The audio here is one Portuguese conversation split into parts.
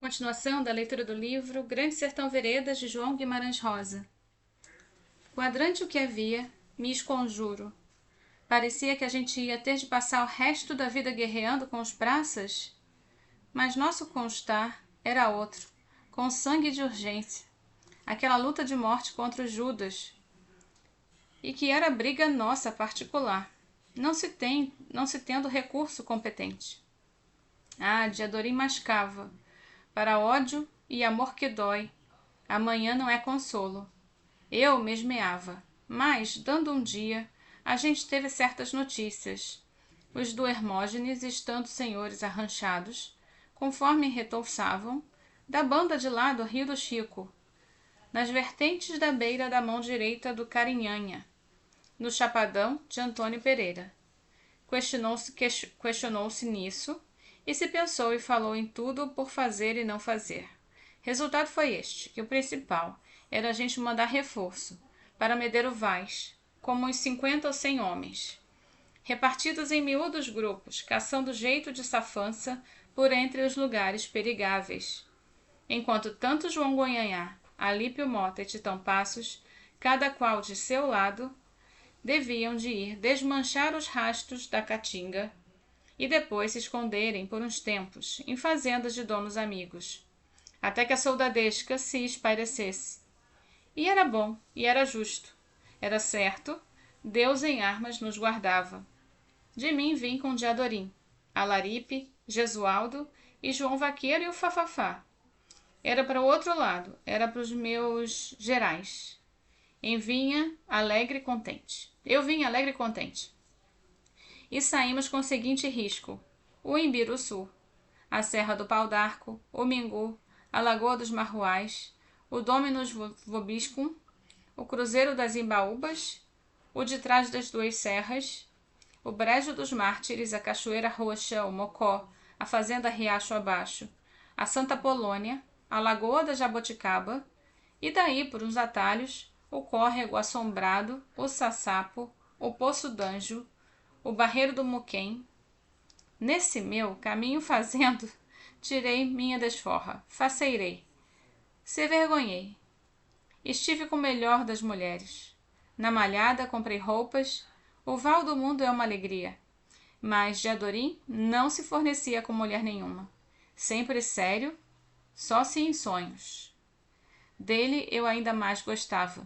Continuação da leitura do livro Grande Sertão Veredas, de João Guimarães Rosa. Quadrante o que havia, me esconjuro. Parecia que a gente ia ter de passar o resto da vida guerreando com os praças. Mas nosso constar era outro, com sangue de urgência. Aquela luta de morte contra os Judas. E que era briga nossa particular, não se tendo recurso competente. Diadorim mascava. Para ódio e amor que dói, amanhã não é consolo. Eu mesmeava, mas, dando um dia, a gente teve certas notícias. Os do Hermógenes, estando senhores arranchados, conforme retouçavam, da banda de lá do Rio do Chico, nas vertentes da beira da mão direita do Carinhanha, no chapadão de Antônio Pereira. Questionou-se nisso, e se pensou e falou em tudo por fazer e não fazer. Resultado foi este, que o principal era a gente mandar reforço para Medeiro Vaz, como uns 50 ou 100 homens, repartidos em miúdos grupos, caçando jeito de safança por entre os lugares perigáveis. Enquanto tanto João Gonhanhá, Alípio Mota e Titão Passos, cada qual de seu lado, deviam de ir desmanchar os rastros da caatinga e depois se esconderem por uns tempos em fazendas de donos amigos, até que a soldadesca se espairecesse. E era bom, e era justo, era certo, Deus em armas nos guardava. De mim vim com Diadorim, Alaripe, Gesualdo e João Vaqueiro e o Fafafá. Era para o outro lado, era para os meus gerais. Eu vim alegre e contente. E saímos com o seguinte risco: o Imbiruçu, a Serra do Pau d'Arco, o Mingu, a Lagoa dos Marruais, o Dominus Vobiscum, o Cruzeiro das Imbaúbas, o de trás das Duas Serras, o Brejo dos Mártires, a Cachoeira Roxa, o Mocó, a Fazenda Riacho Abaixo, a Santa Polônia, a Lagoa da Jaboticaba, e daí, por uns atalhos, o Córrego Assombrado, o Sassapo, o Poço d'Anjo, o Barreiro do Muquem. Nesse meu caminho fazendo, tirei minha desforra, faceirei, se vergonhei. Estive com o melhor das mulheres. Na malhada comprei roupas, o val do mundo é uma alegria. Mas Diadorim não se fornecia com mulher nenhuma. Sempre sério, só se em sonhos. Dele eu ainda mais gostava.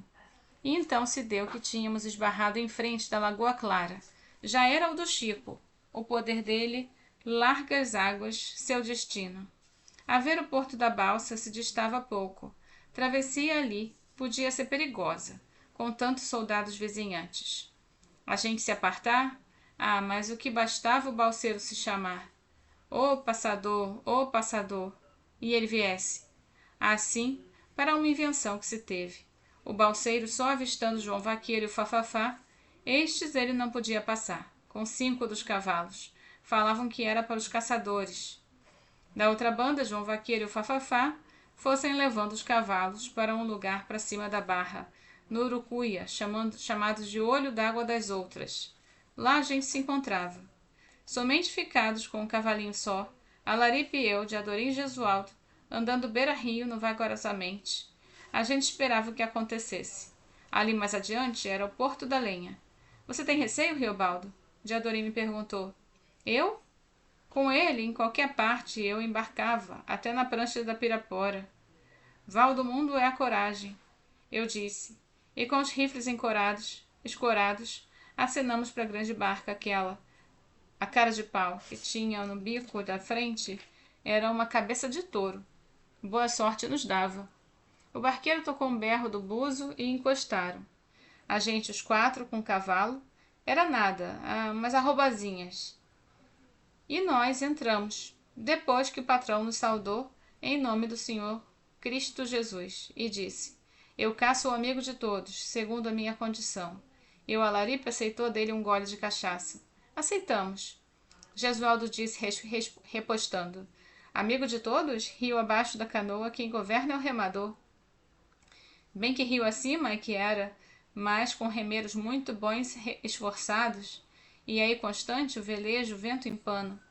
E então se deu que tínhamos esbarrado em frente da Lagoa Clara. Já era o do Chico, o poder dele, largas águas, seu destino. A ver o porto da balsa se distava pouco. Travessia ali podia ser perigosa, com tantos soldados vizinhantes. A gente se apartar? Mas o que bastava o balseiro se chamar. Ô passador, e ele viesse. Assim, para uma invenção que se teve. O balseiro só avistando João Vaqueiro e o Fafafá, estes ele não podia passar, com 5 dos cavalos. Falavam que era para os caçadores. Da outra banda, João Vaqueiro e o Fafafá fossem levando os cavalos para um lugar para cima da barra, no Urucuia, chamado de Olho d'Água das Outras. Lá a gente se encontrava. Somente ficados com um cavalinho só, Alaripe e eu, Diadorim e Gesualdo, andando beira-rio no vagarosamente. A gente esperava o que acontecesse. Ali mais adiante era o Porto da Lenha. Você tem receio, Riobaldo? Diadorim me perguntou. Eu? Com ele, em qualquer parte, eu embarcava, até na prancha da Pirapora. Val do mundo é a coragem, eu disse, e com os rifles escorados, acenamos para a grande barca aquela. A cara de pau que tinha no bico da frente era uma cabeça de touro. Boa sorte nos dava. O barqueiro tocou um berro do buzo e encostaram. A gente, os 4, com o cavalo, era nada, umas arrobazinhas. E nós entramos, depois que o patrão nos saudou, em nome do Senhor Cristo Jesus, e disse: eu caço o amigo de todos, segundo a minha condição. E o Alaripe aceitou dele um gole de cachaça. Aceitamos. Gesualdo disse, repostando: amigo de todos, rio abaixo da canoa, quem governa é o remador. Bem que rio acima é que era, mas com remeiros muito bons esforçados, e aí constante o velejo, vento em pano.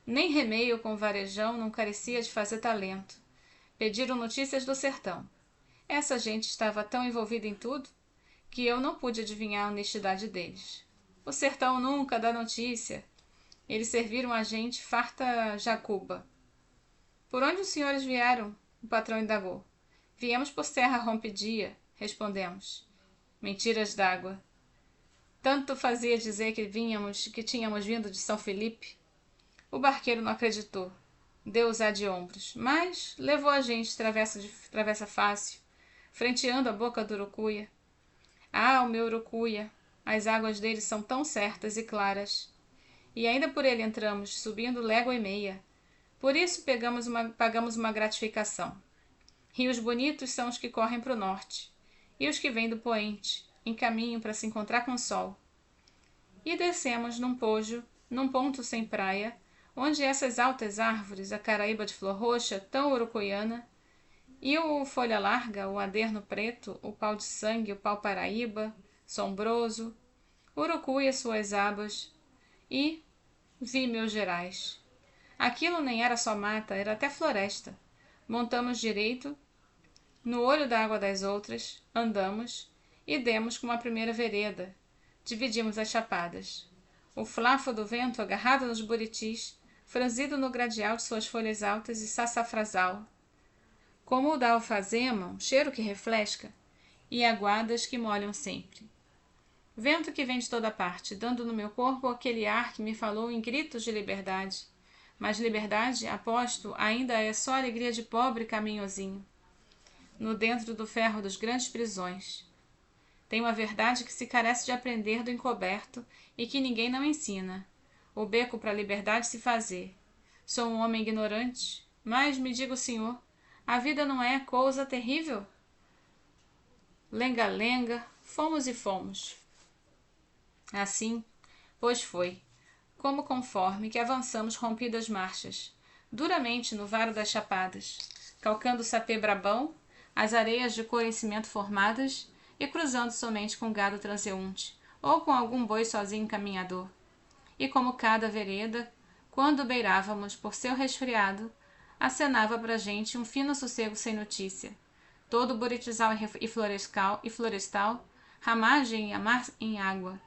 Nem remeio com varejão não carecia de fazer talento. Pediram notícias do sertão. Essa gente estava tão envolvida em tudo que eu não pude adivinhar a honestidade deles. O sertão nunca dá notícia. Eles serviram a gente farta jacuba. Por onde os senhores vieram? O patrão indagou. Viemos por Serra Rompedia, respondemos. Mentiras d'água. Tanto fazia dizer que tínhamos vindo de São Felipe. O barqueiro não acreditou. Deu-os de ombros, mas levou a gente travessa fácil, frenteando a boca do Urucuia. Ah, o meu Urucuia! As águas dele são tão certas e claras. E ainda por ele entramos, subindo légua e meia. Por isso pagamos uma gratificação. Rios bonitos são os que correm para o norte, e os que vêm do poente, em caminho para se encontrar com o sol. E descemos num pojo, num ponto sem praia, onde essas altas árvores, a caraíba de flor roxa, tão urucuiana, e o folha larga, o aderno preto, o pau de sangue, o pau paraíba, sombroso, urucuia suas abas, e vi meus gerais. Aquilo nem era só mata, era até floresta. Montamos direito, no olho da água das outras, andamos, e demos com uma primeira vereda. Dividimos as chapadas. O flafo do vento agarrado nos buritis, franzido no gradial de suas folhas altas e sassafrasal. Como o da alfazema, um cheiro que refresca, e aguadas que molham sempre. Vento que vem de toda parte, dando no meu corpo aquele ar que me falou em gritos de liberdade. Mas liberdade, aposto, ainda é só alegria de pobre caminhozinho. No dentro do ferro dos grandes prisões. Tem uma verdade que se carece de aprender do encoberto e que ninguém não ensina. O beco para a liberdade se fazer. Sou um homem ignorante, mas, me diga o senhor, a vida não é coisa terrível? Lenga-lenga, fomos e fomos. Assim, pois foi, como conforme que avançamos rompidas marchas, duramente no varo das chapadas, calcando o sapê brabão, as areias de cor em cimento formadas e cruzando somente com gado transeunte, ou com algum boi sozinho caminhador. E como cada vereda, quando beirávamos por seu resfriado, acenava pra gente um fino sossego sem notícia. Todo buritizal e florestal, ramagem em água.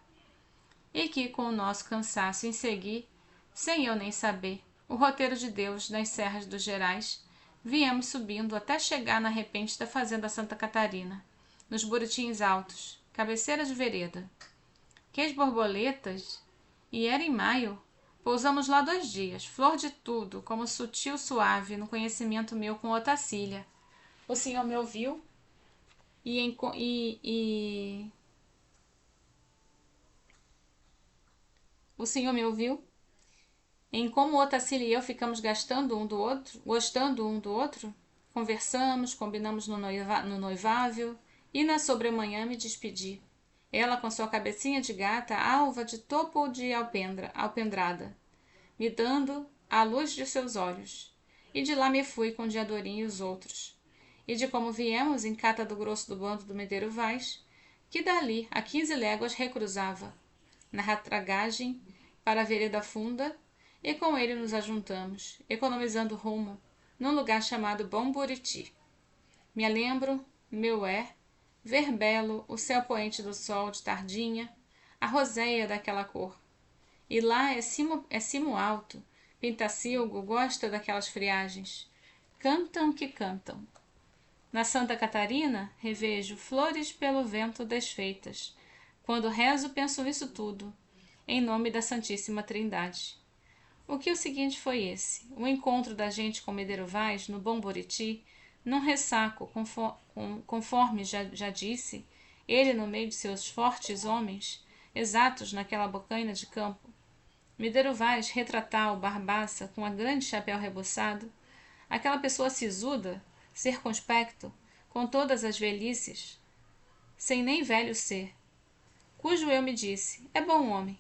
E que, com o nosso cansaço em seguir, sem eu nem saber, o roteiro de Deus nas serras dos Gerais, viemos subindo até chegar na repente da fazenda Santa Catarina, nos buritins altos, cabeceira de vereda. Que borboletas! E era em maio. Pousamos lá 2 dias, flor de tudo, como sutil suave no conhecimento meu com Otacília. O senhor me ouviu O senhor me ouviu? Em como Otacília e eu ficamos gostando um do outro, conversamos, combinamos no noivável, e na sobremanhã me despedi. Ela com sua cabecinha de gata alva de topo de alpendrada, me dando a luz de seus olhos. E de lá me fui com Diadorim e os outros. E de como viemos em cata do grosso do bando do Medeiro Vaz, que dali a 15 léguas recruzava, na ratragagem para a vereda funda, e com ele nos ajuntamos, economizando rumo, num lugar chamado Bom Buriti. Me lembro, meu ver belo o céu poente do sol de tardinha, a roséia daquela cor. E lá é cimo alto, Pintacilgo gosta daquelas friagens. Cantam que cantam. Na Santa Catarina, revejo flores pelo vento desfeitas. Quando rezo, penso nisso tudo, em nome da Santíssima Trindade. O que o seguinte foi esse: o encontro da gente com Medeiro Vaz, no Bom Buriti, num ressaco, conforme já disse, ele no meio de seus fortes homens, exatos naquela bocaina de campo. Medeiro Vaz, retratal, barbaça, com a grande chapéu rebuçado, aquela pessoa sisuda, circunspecto, com todas as velhices, sem nem velho ser, cujo eu me disse, é bom homem.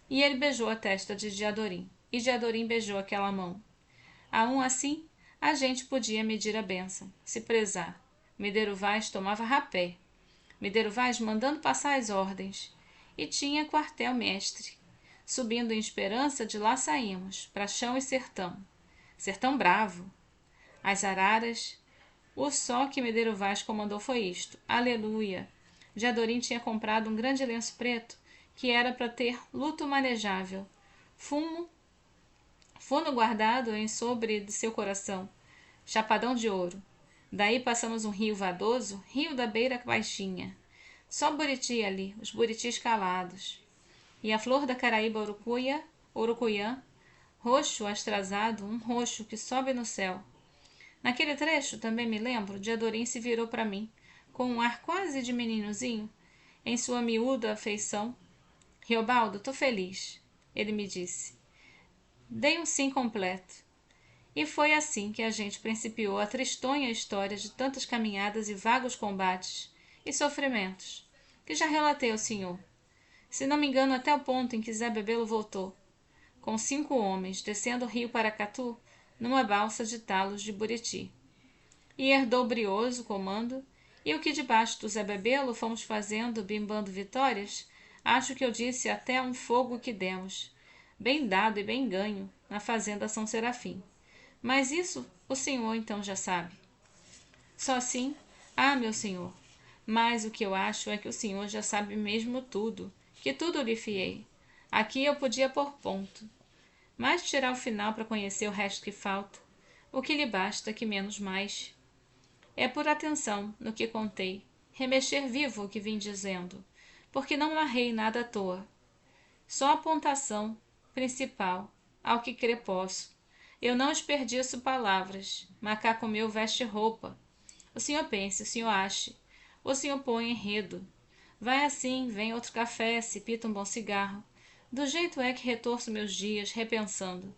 E ele beijou a testa de Diadorim, e Diadorim beijou aquela mão. A um assim, a gente podia medir a bênção, se prezar. Medeiro Vaz tomava rapé. Medeiro Vaz mandando passar as ordens. E tinha quartel-mestre. Subindo em esperança, de lá saímos, para chão e sertão. Sertão bravo. As araras. O só que Medeiro Vaz comandou foi isto. Aleluia! Diadorim tinha comprado um grande lenço preto, que era para ter luto manejável. Fundo guardado em sobre de seu coração. Chapadão de ouro. Daí passamos um rio vadoso, rio da beira baixinha. Só buriti ali, os buritis calados. E a flor da caraíba urucuiã, roxo astrasado, um roxo que sobe no céu. Naquele trecho, também me lembro, Diadorim se virou para mim, com um ar quase de meninozinho, em sua miúda afeição. Riobaldo, tô feliz, ele me disse. Dei um sim completo. E foi assim que a gente principiou a tristonha história de tantas caminhadas e vagos combates e sofrimentos, que já relatei ao senhor. Se não me engano, até o ponto em que Zé Bebelo voltou, com 5 homens, descendo o rio Paracatu, numa balsa de talos de Buriti. E herdou brioso comando, e o que debaixo do Zé Bebelo fomos fazendo, bimbando vitórias, acho que eu disse até um fogo que demos, bem dado e bem ganho, na fazenda São Serafim. Mas isso o senhor então já sabe. Só assim? Ah, meu senhor, mas o que eu acho é que o senhor já sabe mesmo tudo, que tudo lhe fiei. Aqui eu podia pôr ponto, mas tirar o final para conhecer o resto que falta, o que lhe basta que menos mais. É por atenção no que contei, remexer vivo o que vim dizendo, porque não narrei nada à toa. Só a pontuação principal, ao que crer posso. Eu não desperdiço palavras, macaco meu veste roupa. O senhor pense, o senhor ache, o senhor põe enredo. Vai assim, vem outro café, se pita um bom cigarro. Do jeito é que retorço meus dias, repensando,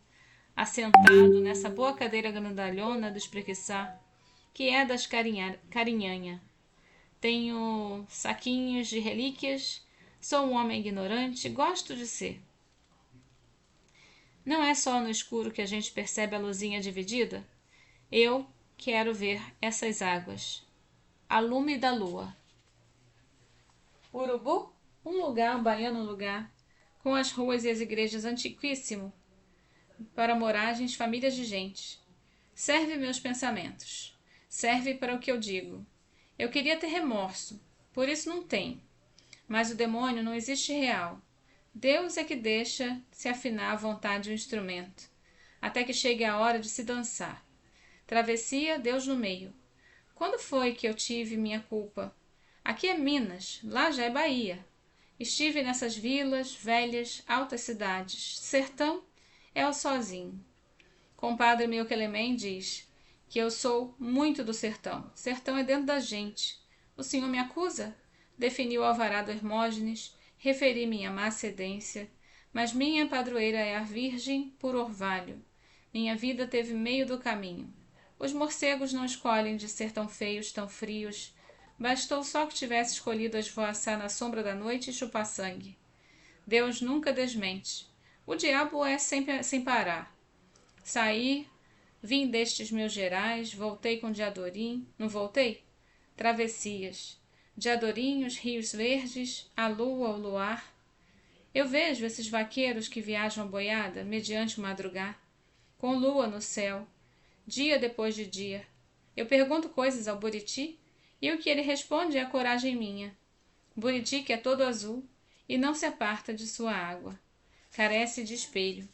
assentado nessa boa cadeira grandalhona do espreguiçar, que é das carinhanha. Tenho saquinhos de relíquias, sou um homem ignorante, gosto de ser. Não é só no escuro que a gente percebe a luzinha dividida? Eu quero ver essas águas. A lume da lua. Urubu? Um baiano lugar, com as ruas e as igrejas antiquíssimo, para moragens, famílias de gente. Serve meus pensamentos. Serve para o que eu digo. Eu queria ter remorso, por isso não tenho. Mas o demônio não existe real. Deus é que deixa se afinar à vontade o instrumento, até que chegue a hora de se dançar. Travessia, Deus no meio. Quando foi que eu tive minha culpa? Aqui é Minas, lá já é Bahia. Estive nessas vilas, velhas, altas cidades. Sertão é o sozinho. Compadre meu Quelemem diz que eu sou muito do sertão. Sertão é dentro da gente. O senhor me acusa? Defini o alvará do Hermógenes, referi minha má cedência, mas minha padroeira é a Virgem por orvalho. Minha vida teve meio do caminho. Os morcegos não escolhem de ser tão feios, tão frios. Bastou só que tivesse escolhido esvoaçar na sombra da noite e chupar sangue. Deus nunca desmente. O diabo é sempre sem parar. Saí, vim destes meus gerais, voltei com Diadorim, não voltei? Travessias. Diadorim, os rios verdes, a lua, o luar. Eu vejo esses vaqueiros que viajam a boiada, mediante o madrugar, com lua no céu, dia depois de dia. Eu pergunto coisas ao Buriti, e o que ele responde é a coragem minha. Buriti que é todo azul, e não se aparta de sua água. Carece de espelho.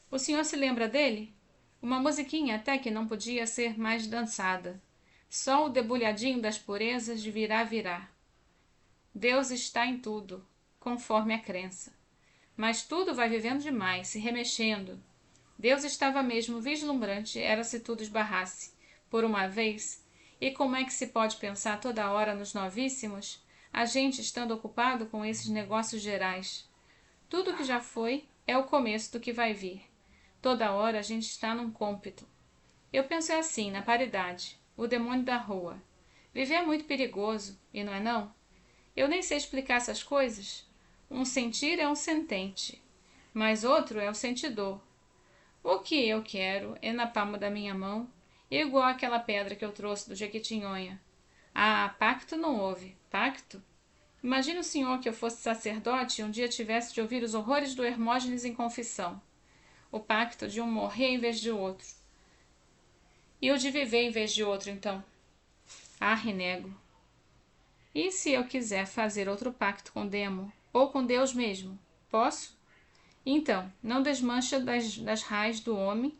O senhor se lembra dele? Uma musiquinha até que não podia ser mais dançada. Só o debulhadinho das purezas de virá. Deus está em tudo, conforme a crença. Mas tudo vai vivendo demais, se remexendo. Deus estava mesmo vislumbrante, era se tudo esbarrasse, por uma vez. E como é que se pode pensar toda hora nos novíssimos, a gente estando ocupado com esses negócios gerais? Tudo que já foi é o começo do que vai vir. Toda hora a gente está num cômpito. Eu penso assim, na paridade, o demônio da rua. Viver é muito perigoso, e não é não? Eu nem sei explicar essas coisas. Um sentir é um sentente, mas outro é o sentidor. O que eu quero é na palma da minha mão, igual aquela pedra que eu trouxe do Jequitinhonha. Ah, pacto não houve. Pacto? Imagine o senhor que eu fosse sacerdote e um dia tivesse de ouvir os horrores do Hermógenes em confissão. O pacto de um morrer em vez de outro. E o de viver em vez de outro, então? Ah, renego. E se eu quiser fazer outro pacto com Demo? Ou com Deus mesmo? Posso? Então, não desmancha das raiz do homem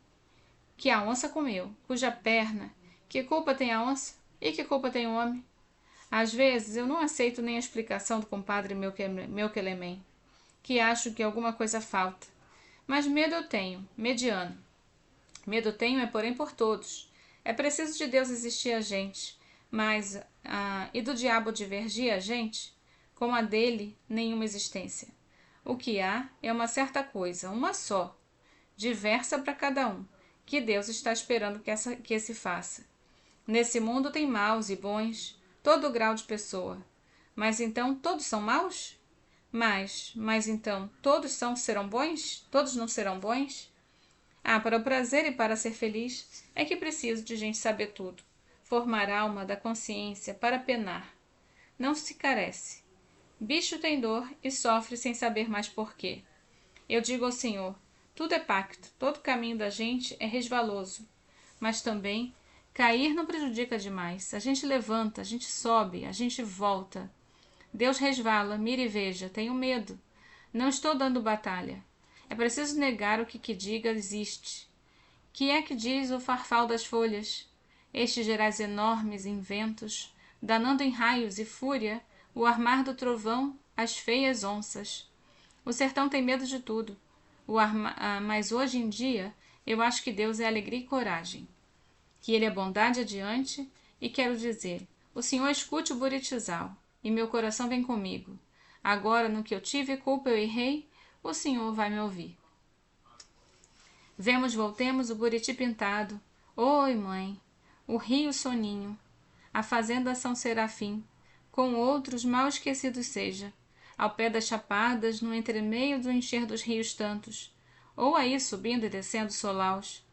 que a onça comeu, cuja perna... Que culpa tem a onça? E que culpa tem o homem? Às vezes eu não aceito nem a explicação do compadre Melquelemem, que acho que alguma coisa falta. Mas medo eu tenho, mediano. Medo tenho porém por todos. É preciso de Deus existir a gente, mas e do diabo divergir a gente? Com a dele, nenhuma existência. O que há é uma certa coisa, uma só, diversa para cada um, que Deus está esperando que se faça. Nesse mundo tem maus e bons, todo grau de pessoa. Mas então todos são maus? Mas então todos serão bons? Todos não serão bons? Ah, para o prazer e para ser feliz é que preciso de gente saber tudo. Formar alma da consciência para penar. Não se carece. Bicho tem dor e sofre sem saber mais porquê. Eu digo ao Senhor, tudo é pacto, todo caminho da gente é resvaloso. Mas também, cair não prejudica demais. A gente levanta, a gente sobe, a gente volta. Deus resvala, mira e veja, tenho medo. Não estou dando batalha. É preciso negar o que diga existe. Que é que diz o farfal das folhas? Estes gerais enormes inventos, danando em raios e fúria o armar do trovão, as feias onças. O sertão tem medo de tudo. Mas hoje em dia eu acho que Deus é alegria e coragem. Que ele é bondade adiante, e quero dizer, o Senhor escute o buritizal, e meu coração vem comigo. Agora, no que eu tive culpa eu errei, o Senhor vai me ouvir. Voltemos o buriti pintado. Oi, mãe, o rio Soninho, a fazenda São Serafim, com outros mal esquecidos seja, ao pé das chapadas, no entremeio do encher dos rios tantos, ou aí subindo e descendo solaus.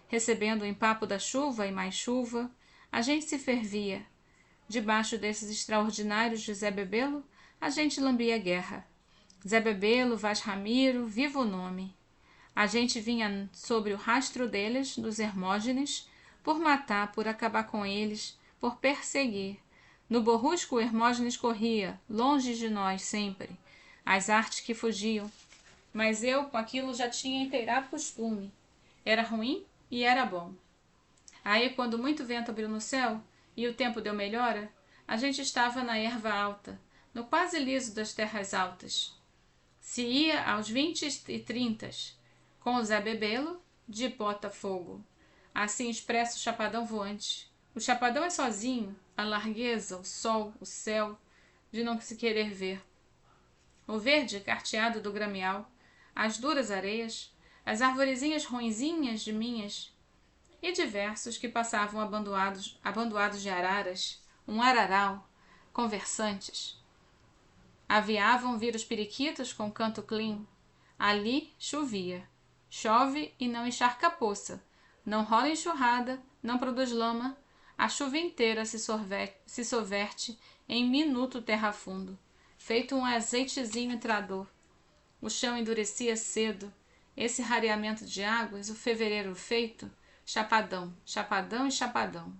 Recebendo o empapo da chuva e mais chuva, a gente se fervia. Debaixo desses extraordinários de Zé Bebelo, a gente lambia guerra. Zé Bebelo, Vaz Ramiro, viva o nome. A gente vinha sobre o rastro deles, dos Hermógenes, por matar, por acabar com eles, por perseguir. No borrusco o Hermógenes corria, longe de nós sempre, as artes que fugiam. Mas eu com aquilo já tinha inteirado costume. Era ruim e era bom. Aí, quando muito vento abriu no céu e o tempo deu melhora, a gente estava na erva alta, no quase liso das terras altas. Se ia aos 20 e 30, com o Zé Bebelo, de Botafogo. Assim expressa o chapadão voante. O chapadão é sozinho, a largueza, o sol, o céu, de não se querer ver. O verde carteado do gramial, as duras areias, as arvorezinhas ruinzinhas de minhas, e diversos que passavam abandoados de araras, um araral, conversantes. Aviavam vir os periquitos com canto clean. Ali chovia. Chove e não encharca a poça, não rola enxurrada, não produz lama, a chuva inteira se soverte em minuto terra fundo, feito um azeitezinho entrador. O chão endurecia cedo, esse rareamento de águas, o fevereiro feito, chapadão, chapadão e chapadão.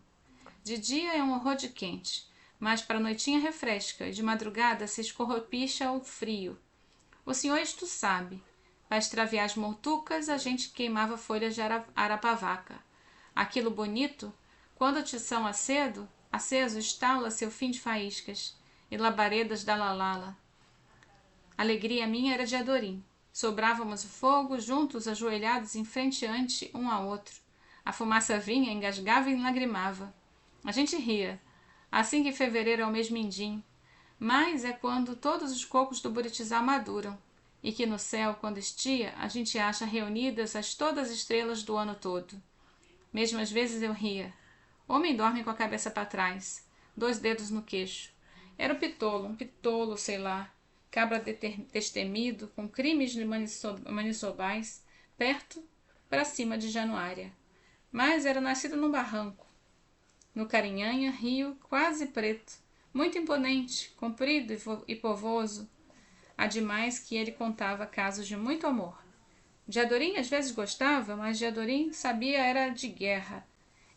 De dia é um horror de quente, mas para a noitinha refresca e de madrugada se escorropicha o frio. O senhor isto sabe. Para extraviar as moltucas, a gente queimava folhas de arapavaca. Aquilo bonito, quando o tição aceso estala seu fim de faíscas e labaredas da lalala. Alegria minha era de Adorim. Sobrávamos o fogo, juntos, ajoelhados em frente ante um ao outro. A fumaça vinha, engasgava e lagrimava. A gente ria. Assim que fevereiro é o mês mindim. Mas é quando todos os cocos do buritizal maduram. E que no céu, quando estia, a gente acha reunidas todas as estrelas do ano todo. Mesmo às vezes eu ria. Homem dorme com a cabeça para trás, 2 dedos no queixo. Era um pitolo, sei lá, cabra destemido, com crimes de maniçobais, perto, para cima de Januária. Mas era nascido num barranco. No Carinhanha, rio quase preto, muito imponente, comprido e povoso, ademais que ele contava casos de muito amor. Diadorim às vezes gostava, mas Diadorim sabia era de guerra.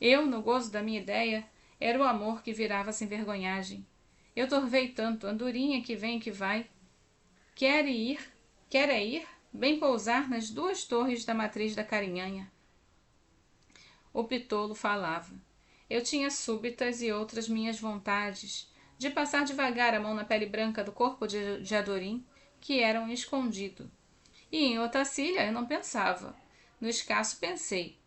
Eu, no gozo da minha ideia, era o amor que virava sem vergonhagem. Eu torvei tanto, andorinha que vem e que vai. Quer é ir, bem pousar nas duas torres da matriz da Carinhanha. O pitolo falava. Eu tinha súbitas e outras minhas vontades, de passar devagar a mão na pele branca do corpo de Adorim, que era um escondido. E em Otacília eu não pensava. No escasso pensei.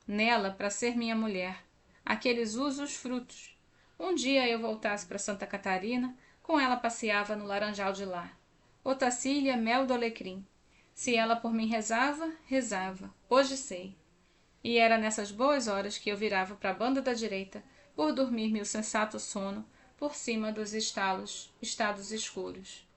Nela, para ser minha mulher. Aqueles usos frutos. Um dia eu voltasse para Santa Catarina, com ela passeava no laranjal de lá. Otacília, mel do alecrim. Se ela por mim rezava, rezava. Hoje sei. E era nessas boas horas que eu virava para a banda da direita, por dormir meu sensato sono, por cima dos estados escuros.